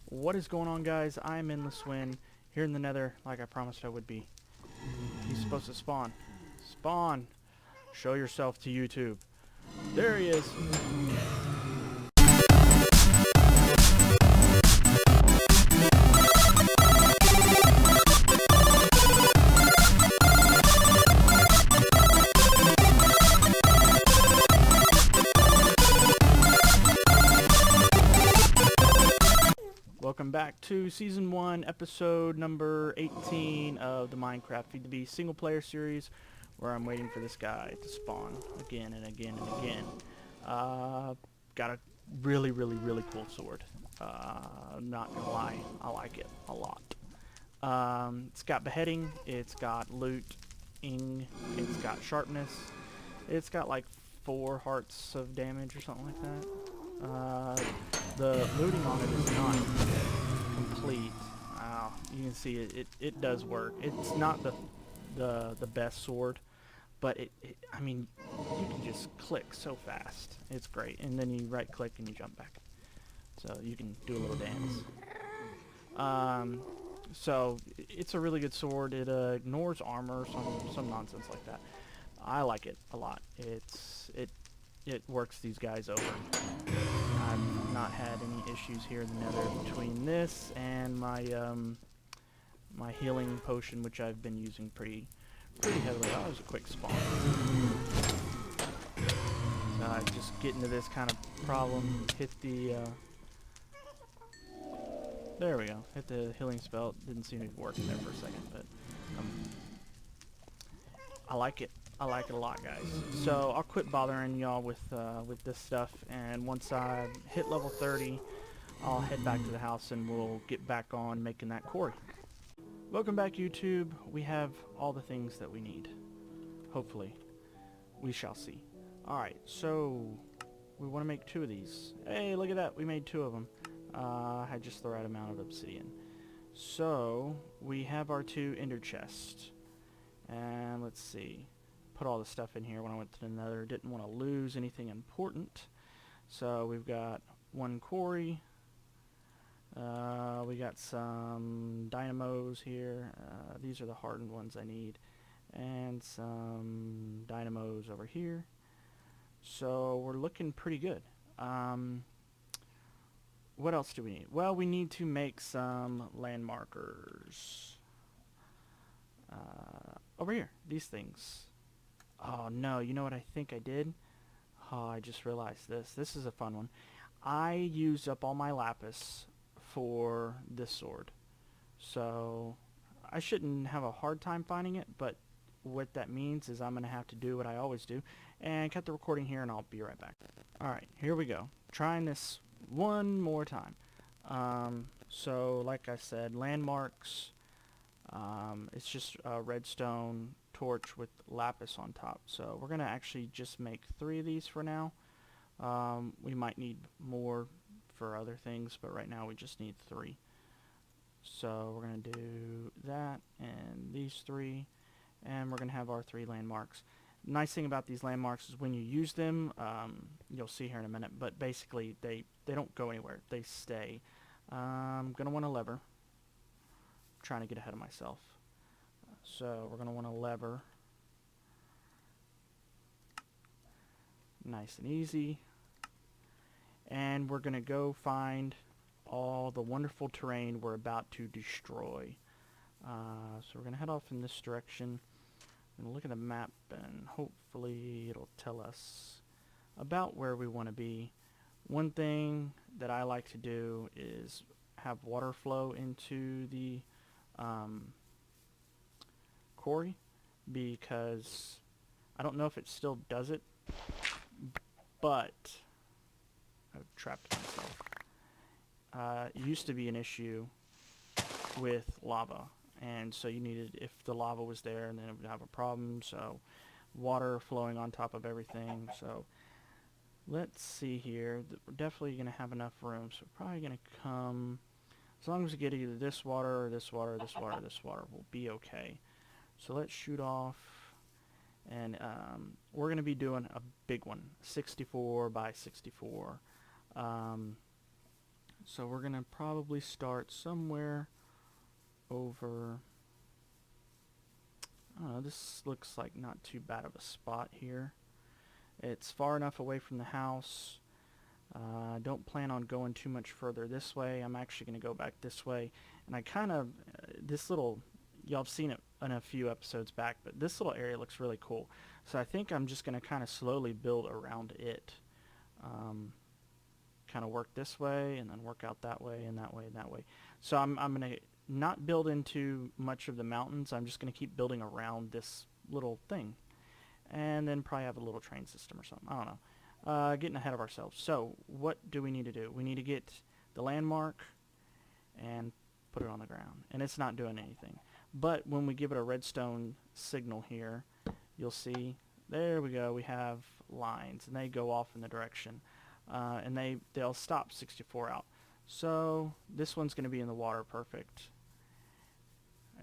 What is going on, guys? I'm in the Swin here in the Nether, like I promised I would be. He's supposed to spawn. Spawn! Show yourself to YouTube. There he is. Welcome back to Season 1, Episode number 18 of the Minecraft Feed the Beast single player series, where I'm waiting for this guy to spawn again and again and again. Got a really cool sword. Not gonna lie, I like it a lot. It's got beheading, it's got looting, it's got sharpness, it's got like 4 hearts of damage or something like that. The looting on it is not complete. You can see it does work. It's not the best sword, but I mean, you can just click so fast. It's great. And then you right click and you jump back. So you can do a little dance. So it's a really good sword. It ignores armor, some nonsense like that. I like it a lot. It works these guys over. I've not had any issues here in the Nether between this and my my healing potion, which I've been using pretty heavily. Oh, that was a quick spawn. Just get into this kind of problem. Hit the there we go. Hit the healing spell. Didn't seem to be working there for a second, but I like it. I like it a lot, guys. So I'll quit bothering y'all with this stuff, and once I hit level 30, I'll head back to the house and we'll get back on making that quarry. Welcome back, YouTube. We have all the things that we need. Hopefully. We shall see. Alright, so we want to make 2 of these. Hey, look at that. We made 2 of them. I had just the right amount of obsidian. So we have our 2 ender chests. And let's see. Put all the stuff in here when I went to the Nether. Didn't want to lose anything important. So we've got 1 quarry. We got some dynamos here. These are the hardened ones I need. And some dynamos over here. So we're looking pretty good. What else do we need? Well, we need to make some landmarkers. Over here. These things. Oh no, you know what I think I did? Oh, I just realized this. This is a fun one. I used up all my lapis for this sword. So I shouldn't have a hard time finding it, but what that means is I'm going to have to do what I always do and cut the recording here, and I'll be right back. Alright, here we go. Trying this one more time. So like I said, landmarks, it's just a redstone torch with lapis on top. So we're going to actually just make 3 of these for now. We might need more for other things, but right now we just need 3. So we're going to do that and these 3, and we're going to have our 3 landmarks. Nice thing about these landmarks is when you use them, you'll see here in a minute, but basically they don't go anywhere. They stay. I'm going to want a lever. I'm trying to get ahead of myself. So we're going to want a lever. Nice and easy. And we're going to go find all the wonderful terrain we're about to destroy. So we're going to head off in this direction. I'm going to look at the map and hopefully it'll tell us about where we want to be. One thing that I like to do is have water flow into the quarry, because I don't know if it still does it, but I've trapped myself. It used to be an issue with lava, and so you needed, if the lava was there, and then it would have a problem. So water flowing on top of everything. So let's see here. We're definitely going to have enough room, so we're probably going to come, as long as we get either this water or this water or this water or this water, we'll be okay. So let's shoot off, and we're going to be doing a big one, 64 by 64. So we're going to probably start somewhere over, I don't know, this looks like not too bad of a spot here. It's far enough away from the house. I don't plan on going too much further this way. I'm actually going to go back this way. And I kind of, this little, y'all have seen it in a few episodes back, but this little area looks really cool. So I think I'm just going to kind of slowly build around it. Kind of work this way and then work out that way and that way and that way. So I'm going to not build into much of the mountains. I'm just going to keep building around this little thing. And then probably have a little train system or something. I don't know. Getting ahead of ourselves. So what do we need to do? We need to get the landmark and put it on the ground. And it's not doing anything. But when we give it a redstone signal here, you'll see, there we go, we have lines. And they go off in the direction. And they'll stop 64 out. So this one's going to be in the water, perfect.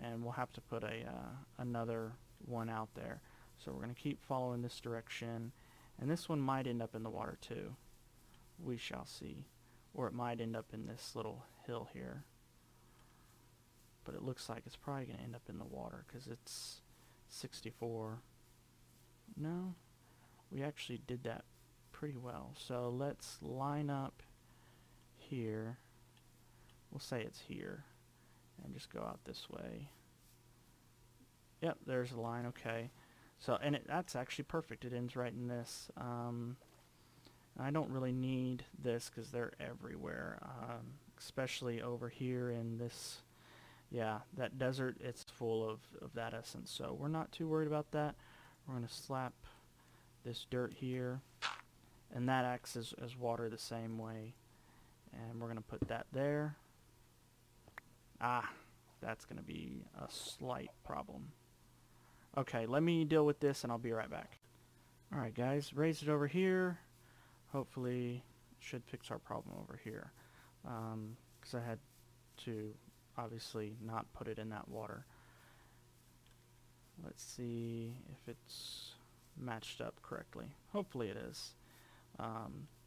And we'll have to put another one out there. So we're going to keep following this direction. And this one might end up in the water too. We shall see. Or it might end up in this little hill here. But it looks like it's probably going to end up in the water because it's 64. No, we actually did that pretty well. So let's line up here. We'll say it's here. And just go out this way. Yep, there's a line, okay. So, and that's actually perfect. It ends right in this. I don't really need this because they're everywhere, especially over here in this, yeah, that desert, it's full of that essence. So we're not too worried about that. We're going to slap this dirt here, and that acts as water the same way. And we're going to put that there. Ah, that's going to be a slight problem. Okay, let me deal with this and I'll be right back. Alright guys, raise it over here. Hopefully should fix our problem over here. Because I had to obviously not put it in that water. Let's see if it's matched up correctly. Hopefully it is.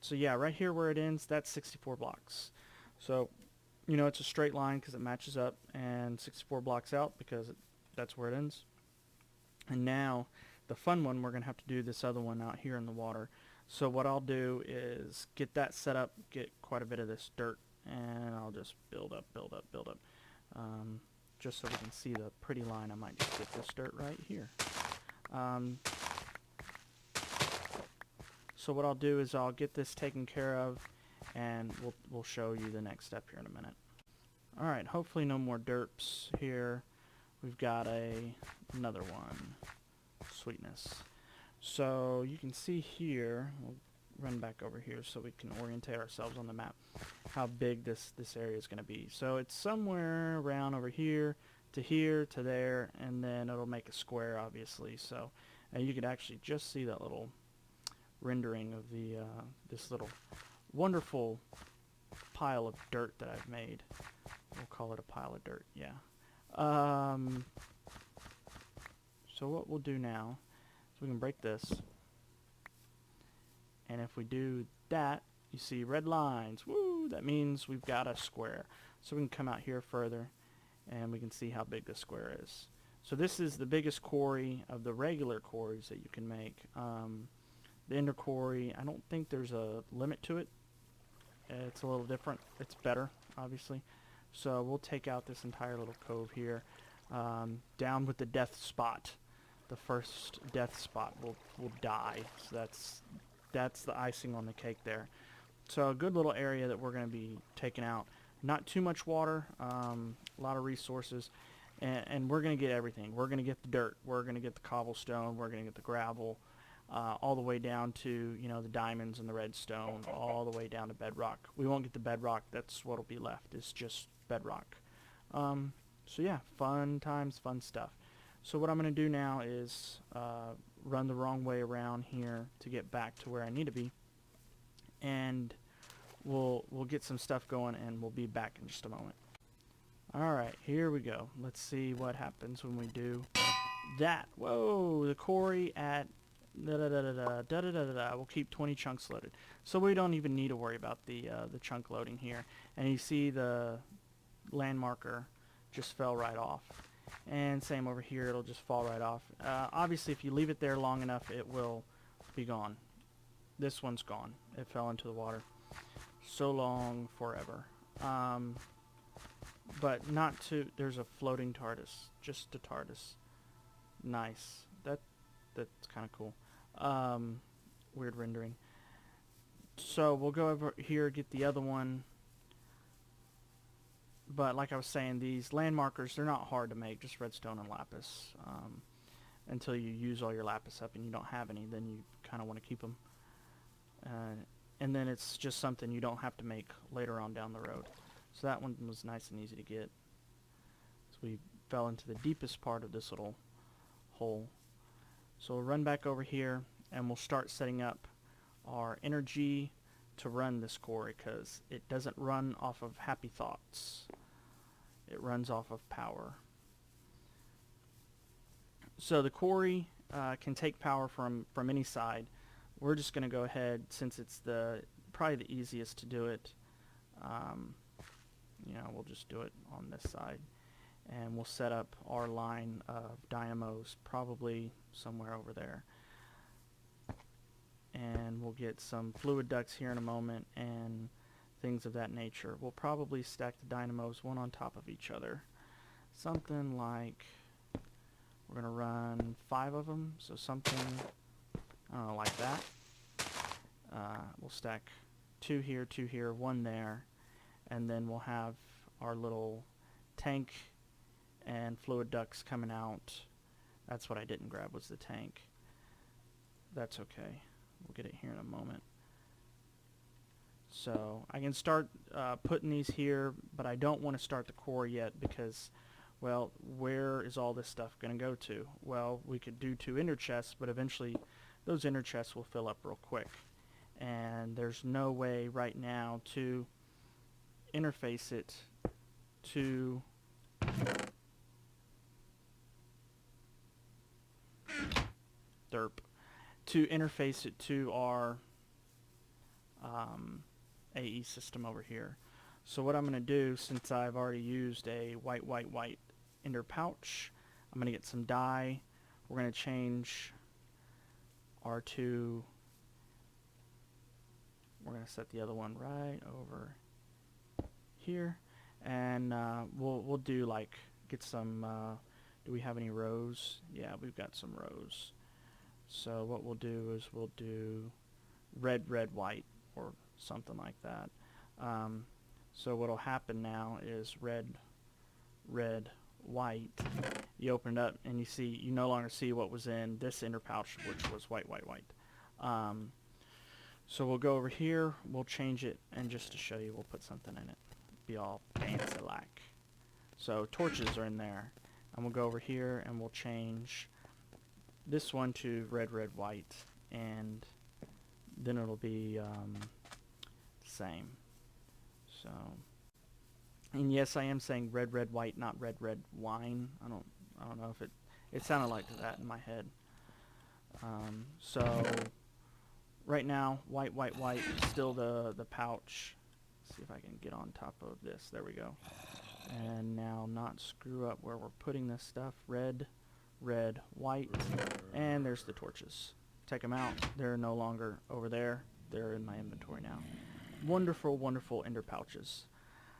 So yeah, right here where it ends, that's 64 blocks. So, you know, it's a straight line because it matches up, and 64 blocks out because that's where it ends. And now, the fun one, we're going to have to do this other one out here in the water. So what I'll do is get that set up, get quite a bit of this dirt, and I'll just build up. Just so we can see the pretty line, I might just get this dirt right here. So what I'll do is I'll get this taken care of, and we'll show you the next step here in a minute. Alright, hopefully no more derps here. We've got another one. Sweetness. So you can see here, we'll run back over here so we can orientate ourselves on the map, how big this area is going to be. So it's somewhere around over here to there, and then it'll make a square, obviously. So you could actually just see that little rendering of the this little wonderful pile of dirt that I've made. We'll call it a pile of dirt, yeah. So what we'll do now is we can break this, and if we do that, you see red lines. Woo! That means we've got a square. So we can come out here further, and we can see how big this square is. So this is the biggest quarry of the regular quarries that you can make. The Ender quarry, I don't think there's a limit to it. It's a little different. It's better, obviously. So we'll take out this entire little cove here. Down with the death spot. The first death spot will die. So that's the icing on the cake there. So a good little area that we're going to be taking out. Not too much water, a lot of resources, and we're going to get everything. We're going to get the dirt, we're going to get the cobblestone, we're going to get the gravel, all the way down to, you know, the diamonds and the redstone, all the way down to bedrock. We won't get the bedrock. That's what'll be left. It's just bedrock. So yeah, fun times, fun stuff. So what I'm going to do now is run the wrong way around here to get back to where I need to be, and we'll get some stuff going, and we'll be back in just a moment. Alright, here we go. Let's see what happens when we do that. Whoa, the quarry at We'll keep 20 chunks loaded. So we don't even need to worry about the chunk loading here. And you see the land marker just fell right off. And same over here, it'll just fall right off. Obviously, if you leave it there long enough, it will be gone. This one's gone. It fell into the water. So long, forever. But not to... There's a floating TARDIS. Just a TARDIS. Nice. That's kind of cool. Weird rendering. So we'll go over here, get the other one. But like I was saying, these land markers, they're not hard to make. Just redstone and lapis. Until you use all your lapis up and you don't have any, then you kind of want to keep them. And then it's just something you don't have to make later on down the road. So that one was nice and easy to get. So we fell into the deepest part of this little hole. So we'll run back over here and we'll start setting up our energy to run this quarry, because it doesn't run off of happy thoughts. It runs off of power. So the quarry can take power from any side. We're just going to go ahead, since it's probably the easiest to do it. We'll just do it on this side. And we'll set up our line of dynamos probably somewhere over there. And we'll get some fluid ducts here in a moment and things of that nature. We'll probably stack the dynamos one on top of each other. Something like, we're going to run 5 of them, so something, I don't know, like that. We'll stack 2 here, 1 there, and then we'll have our little tank and fluid ducts coming out. That's what I didn't grab, was the tank. That's okay. We'll get it here in a moment. So I can start putting these here, but I don't want to start the core yet because, well, where is all this stuff going to go to? Well, we could do 2 ender chests, but eventually those ender chests will fill up real quick. And there's no way right now to interface it to interface it to our AE system over here. So what I'm going to do, since I've already used a white ender pouch, I'm going to get some dye. We're going to change our 2. We're going to set the other one right over here, and we'll do like get some. Do we have any rows? Yeah, we've got some rows. So what we'll do is we'll do red, white, or something like that. So what'll happen now is red, white. You open it up and you no longer see what was in this inner pouch, which was white. So we'll go over here, we'll change it, and just to show you, we'll put something in it. Be all fancy like. So torches are in there. And we'll go over here and we'll change this one to red, white, and then it'll be the same. So, and yes, I am saying red, white, not red wine. I don't know if it sounded like that in my head. So right now, white, still the pouch. Let's see if I can get on top of this. There we go. And now not screw up where we're putting this stuff. Red, white, and there's the torches. Take them out. They're no longer over there. They're in my inventory now. Wonderful ender pouches.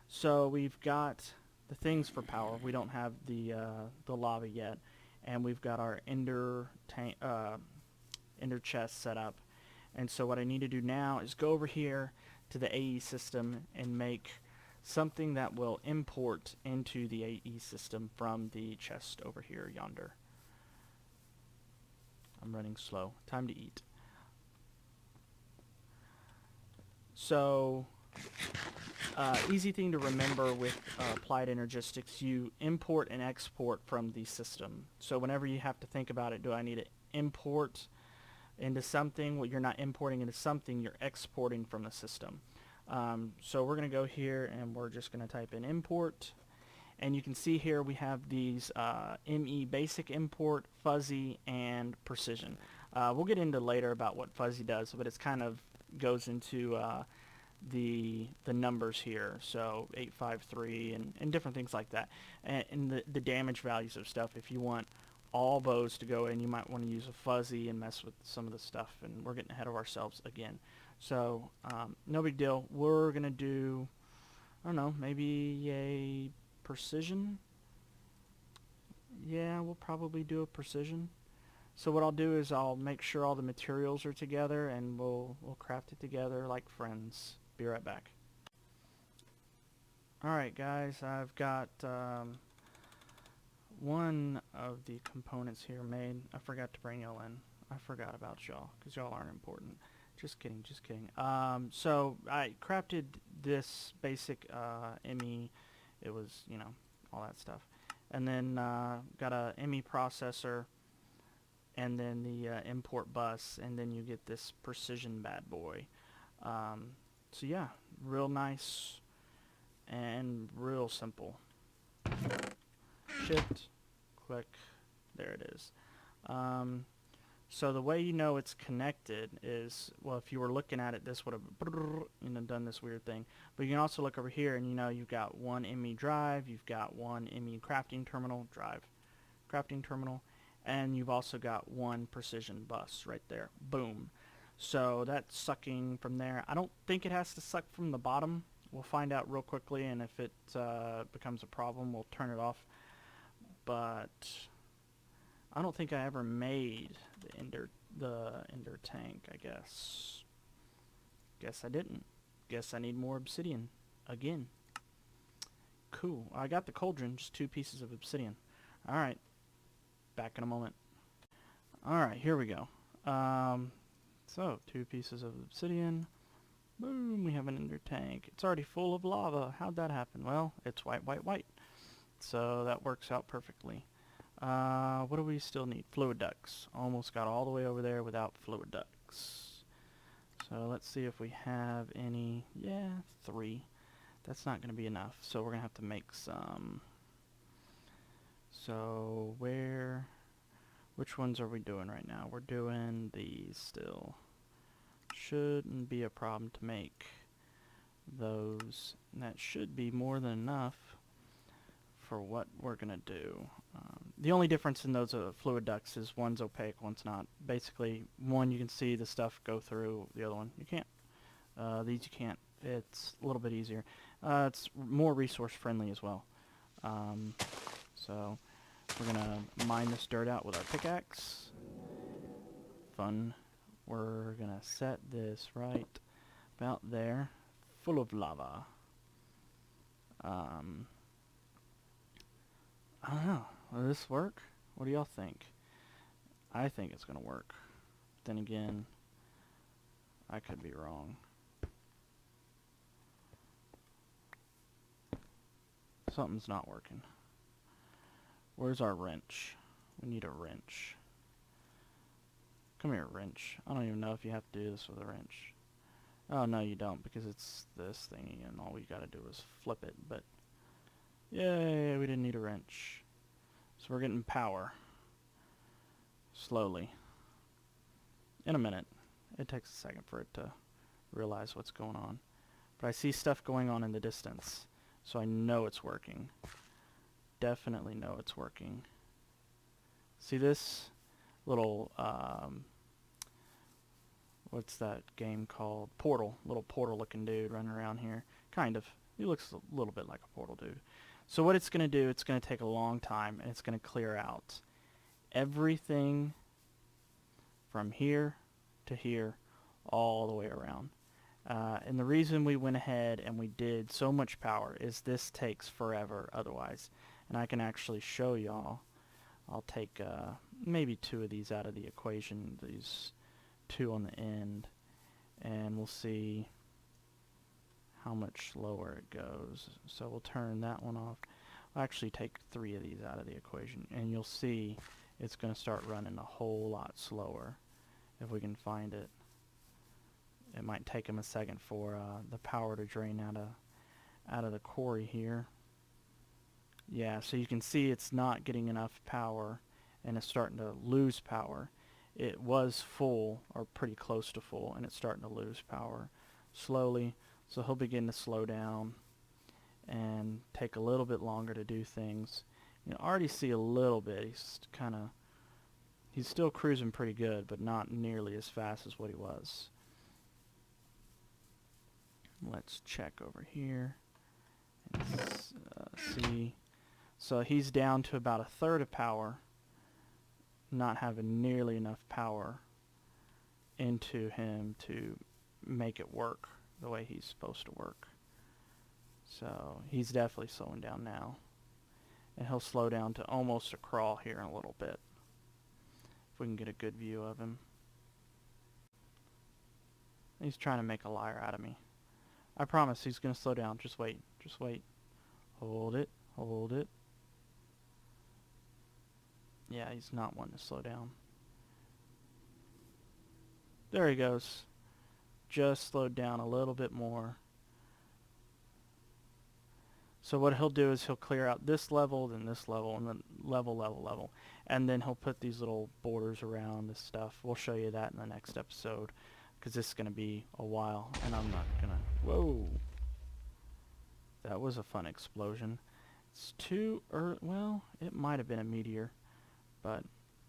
So we've got the things for power. We don't have the lava yet, and we've got our ender chest set up. And so what I need to do now is go over here to the AE system and make something that will import into the AE system from the chest over here yonder. I'm running slow. Time to eat. So, easy thing to remember with applied energistics, you import and export from the system. So whenever you have to think about it, do I need to import into something? Well, you're not importing into something, you're exporting from the system. So we're going to go here and we're just going to type in import. And you can see here we have these ME basic import, fuzzy, and precision. We'll get into later about what fuzzy does, but it's kind of goes into the numbers here, so 853 and different things like that, and the damage values of stuff. If you want all bows to go in, you might want to use a fuzzy and mess with some of the stuff, and we're getting ahead of ourselves again. So no big deal. We're gonna do, I don't know, maybe a precision. Yeah, we'll probably do a precision. So what I'll do is I'll make sure all the materials are together, and we'll craft it together like friends. Be right back. Alright guys, I've got one of the components here made. I forgot to bring y'all in. I forgot about y'all, because y'all aren't important. Just kidding, just kidding. So I crafted this basic ME. It was, you know, all that stuff. And then got a ME processor, and then the import bus, and then you get this precision bad boy. So yeah, real nice and real simple. Shift, click, there it is. So the way you know it's connected is, well, if you were looking at it, this would have done this weird thing. But you can also look over here, and you know you've got one ME drive, you've got one ME crafting terminal, crafting terminal, and you've also got one precision bus right there. Boom. So that's sucking from there. I don't think it has to suck from the bottom. We'll find out real quickly, and if it becomes a problem, we'll turn it off. But I don't think I ever made the ender tank, I guess. Guess I didn't. Guess I need more obsidian again. Cool. I got the cauldron, just 2 pieces of obsidian. Alright. Back in a moment. Alright, here we go. So 2 pieces of obsidian. Boom, we have an ender tank. It's already full of lava. How'd that happen? Well, it's white, white, white. So that works out perfectly. What do we still need? Fluid ducts. Almost got all the way over there without fluid ducts. So let's see if we have any. Yeah, 3. That's not going to be enough. So we're going to have to make some. So which ones are we doing right now? We're doing these still. Shouldn't be a problem to make those. And that should be more than enough for what we're going to do. The only difference in those fluid ducts is one's opaque, one's not. Basically, one you can see the stuff go through, the other one you can't. These you can't. It's a little bit easier. It's more resource friendly as well. So we're going to mine this dirt out with our pickaxe. Fun. We're going to set this right about there, full of lava. I don't know. Will this work? What do y'all think? I think it's going to work. Then again, I could be wrong. Something's not working. Where's our wrench? We need a wrench. Come here, wrench. I don't even know if you have to do this with a wrench. Oh, no, you don't, because it's this thingy, and all we gotta do is flip it, but yay, we didn't need a wrench. So we're getting power. Slowly. In a minute. It takes a second for it to realize what's going on. But I see stuff going on in the distance, so I know it's working. Definitely know it's working. See this little, what's that game called? Portal. Little portal looking dude running around here. Kind of. He looks a little bit like a portal dude. So what it's going to do, it's going to take a long time, and it's going to clear out everything from here to here all the way around. And the reason we went ahead and we did so much power is this takes forever otherwise. And I can actually show y'all. I'll take maybe 2 of these out of the equation, these 2 on the end, and we'll see how much slower it goes. So we'll turn that one off. I'll actually take 3 of these out of the equation, and you'll see it's going to start running a whole lot slower if we can find it. It might take them a second for the power to drain out of the quarry here. Yeah, so you can see it's not getting enough power, and it's starting to lose power. it was full, or pretty close to full, and it's starting to lose power slowly. So he'll begin to slow down and take a little bit longer to do things. You know, already see a little bit. He's still cruising pretty good, but not nearly as fast as what he was. Let's check over here and see. So he's down to about a third of power, not having nearly enough power into him to make it work the way he's supposed to work. So he's definitely slowing down now. And he'll slow down to almost a crawl here in a little bit, if we can get a good view of him. He's trying to make a liar out of me. I promise he's going to slow down. Just wait. Just wait. Hold it. Hold it. Yeah, he's not wanting to slow down. There he goes. Just slowed down a little bit more. So what he'll do is he'll clear out this level, then this level, and then level. And then he'll put these little borders around this stuff. We'll show you that in the next episode, because this is going to be a while, and I'm not going to... Whoa! That was a fun explosion. It's too early... Well, it might have been a meteor, but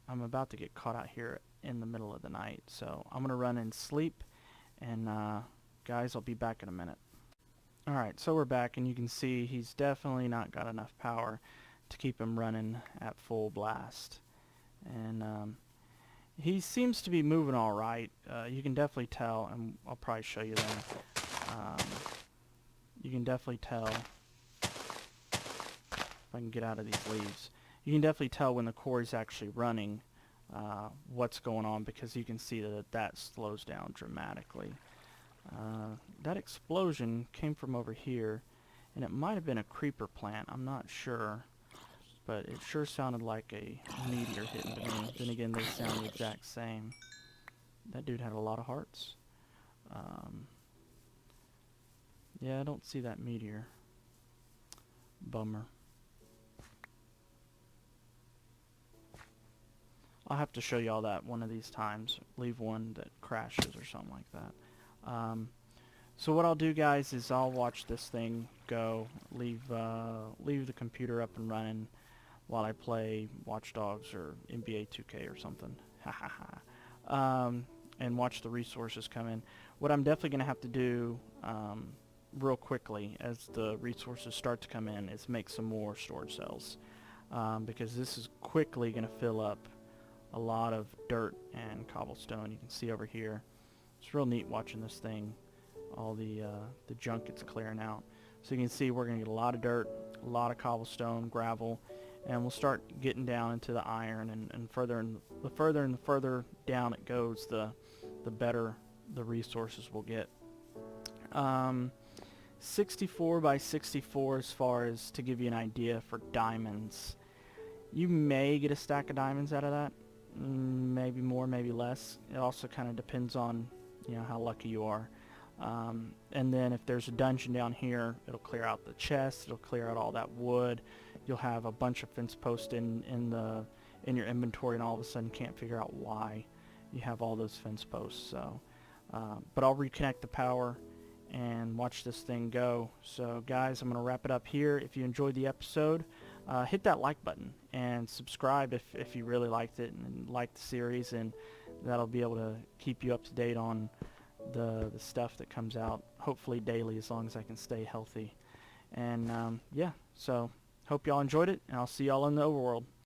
I'm about to get caught out here in the middle of the night. So I'm going to run and sleep, and guys, I'll be back in a minute. Alright, so we're back, and you can see he's definitely not got enough power to keep him running at full blast. And he seems to be moving alright. You can definitely tell, and I'll probably show you them. You can definitely tell, if I can get out of these leaves, you can definitely tell when the quarry's actually running what's going on, because you can see that slows down dramatically. That explosion came from over here, and it might have been a creeper plant. I'm not sure, but it sure sounded like a meteor hitting to me. Then again, they sound the exact same. That dude had a lot of hearts. Yeah, I don't see that meteor. Bummer. I'll have to show y'all that one of these times. Leave one that crashes or something like that. So what I'll do, guys, is I'll watch this thing go, leave the computer up and running while I play Watch Dogs or NBA 2K or something. And watch the resources come in. What I'm definitely going to have to do real quickly as the resources start to come in is make some more storage cells, because this is quickly going to fill up a lot of dirt and cobblestone. You can see over here. It's real neat watching this thing, all the junk it's clearing out. So you can see we're going to get a lot of dirt, a lot of cobblestone, gravel, and we'll start getting down into the iron, and the further down it goes, the better the resources will get. 64 by 64 as far as to give you an idea for diamonds. You may get a stack of diamonds out of that. Maybe more, maybe less. It also kind of depends on how lucky you are. And then if there's a dungeon down here, it'll clear out the chest, it'll clear out all that wood. You'll have a bunch of fence posts in your inventory, and all of a sudden can't figure out why you have all those fence posts. So but I'll reconnect the power and watch this thing go. So guys, I'm going to wrap it up here. If you enjoyed the episode, hit that like button and subscribe if you really liked it and liked the series, and that'll be able to keep you up to date on the stuff that comes out, hopefully daily, as long as I can stay healthy. And yeah, so hope y'all enjoyed it, and I'll see y'all in the overworld.